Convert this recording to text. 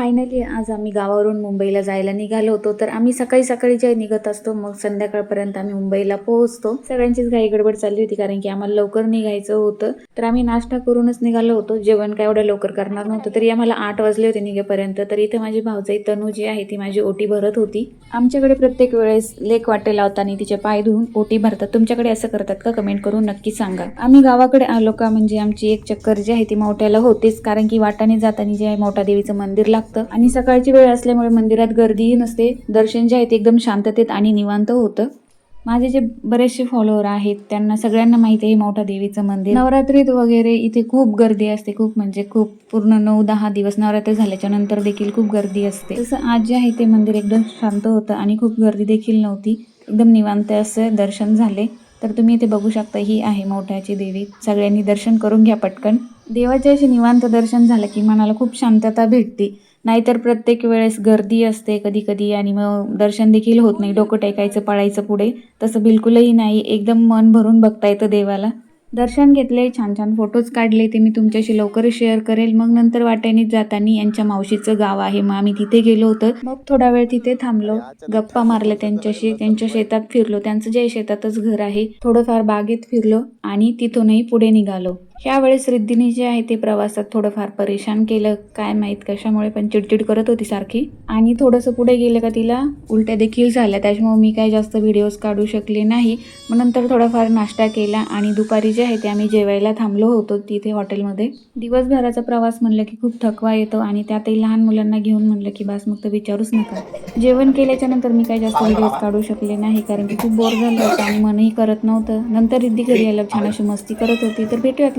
Finally आज आम्ही गावावरून मुंबईला जायला निघालो होतो. तर आम्ही सकाळी सकाळी जे निघत असतो, मग संध्याकाळपर्यंत आम्ही मुंबईला पोहोचतो. सगळ्यांचीच घाई गडबड चालली होती कारण की आम्हाला लवकर निघायचं होतं. तर आम्ही नाश्ता करूनच निघालो होतो. जेवण काय एवढं लवकर करणार नव्हतं. तरी आम्हाला 8 वाजले होते निघेपर्यंत. तर इथे माझी भाऊजाई तनू जी आहे ती माझी ओटी भरत होती. आमच्याकडे प्रत्येक वेळेस लेक वाटे लावताना तिचे पाय धुवून ओटी भरतात. तुमच्याकडे असं करतात का? कमेंट करून नक्की सांगा. आम्ही गावाकडे आलो का म्हणजे आमची एक चक्कर जी आहे ती मौठ्याला होतेच, कारण की वाटाने जाताना जे आहे मौठा देवीचं मंदिर लागतं आणि सकाळची वेळ असल्यामुळे मंदिरात गर्दीही नसते. दर्शन जे आहे ते एकदम शांततेत आणि निवांत होतं. माझे जे बरेचसे फॉलोअर आहेत त्यांना सगळ्यांना माहिती आहे मौठा देवीचं मंदिर. नवरात्रीत वगैरे इथे खूप गर्दी असते, खूप म्हणजे खूप. पूर्ण 9-10 दिवस नवरात्र झाल्याच्या नंतर देखील खूप गर्दी असते. तसं आज जे आहे ते मंदिर एकदम शांत होतं आणि खूप गर्दी देखील नव्हती. एकदम निवांत असे दर्शन झाले. तर तुम्ही इथे बघू शकता, ही आहे मौठ्याची देवी. सगळ्यांनी दर्शन करून घ्या पटकन. देवाचे असे निवांत दर्शन झालं की मनाला खूप शांतता भेटते. नाहीतर प्रत्येक वेळेस गर्दी असते कधी कधी आणि मग दर्शन देखील होत नाही. डोकं टेकायचं पळायचं पुढे, तसं बिलकुलही नाही. एकदम मन भरून बघता येतं देवाला. दर्शन घेतले, छान छान फोटोज काढले, ते मी तुमच्याशी लवकरच शेअर करेल. मग नंतर वाटेने जाताना यांच्या मावशीचं गाव आहे, मग आम्ही तिथे गेलो होतो. मग थोडा वेळ तिथे थांबलो, गप्पा मारले त्यांच्याशी, त्यांच्या शेतात फिरलो. त्यांचं जे शेतातच घर आहे. थोडंफार बागेत फिरलो आणि तिथूनही पुढे निघालो. यावेळेस रिद्धिनी जे आहे ते प्रवासात थोडंफार परेशान केलं, काय माहीत कशामुळे, पण चिडचिड करत होती सारखी. आणि थोडंसं पुढे गेलं का तिला उलट्या देखील झाल्या. त्याच्यामुळे मी काही जास्त व्हिडिओज काढू शकले नाही. मग नंतर थोडाफार नाश्ता केला आणि दुपारी जे आहे ते आम्ही जेवायला थांबलो होतो तिथे हॉटेलमध्ये. दिवसभराचा प्रवास म्हणलं की खूप थकवा येतो आणि त्यातही लहान मुलांना घेऊन म्हणलं की बस, मग तर विचारूच नका. जेवण केल्याच्या नंतर मी काही जास्त व्हिडिओज काढू शकले नाही कारण की खूप बोर झालं होतं आणि मनही करत नव्हतं. नंतर रिद्धी घरी यायला छान अशी मस्ती करत होती. तर भेटूयात लवकर.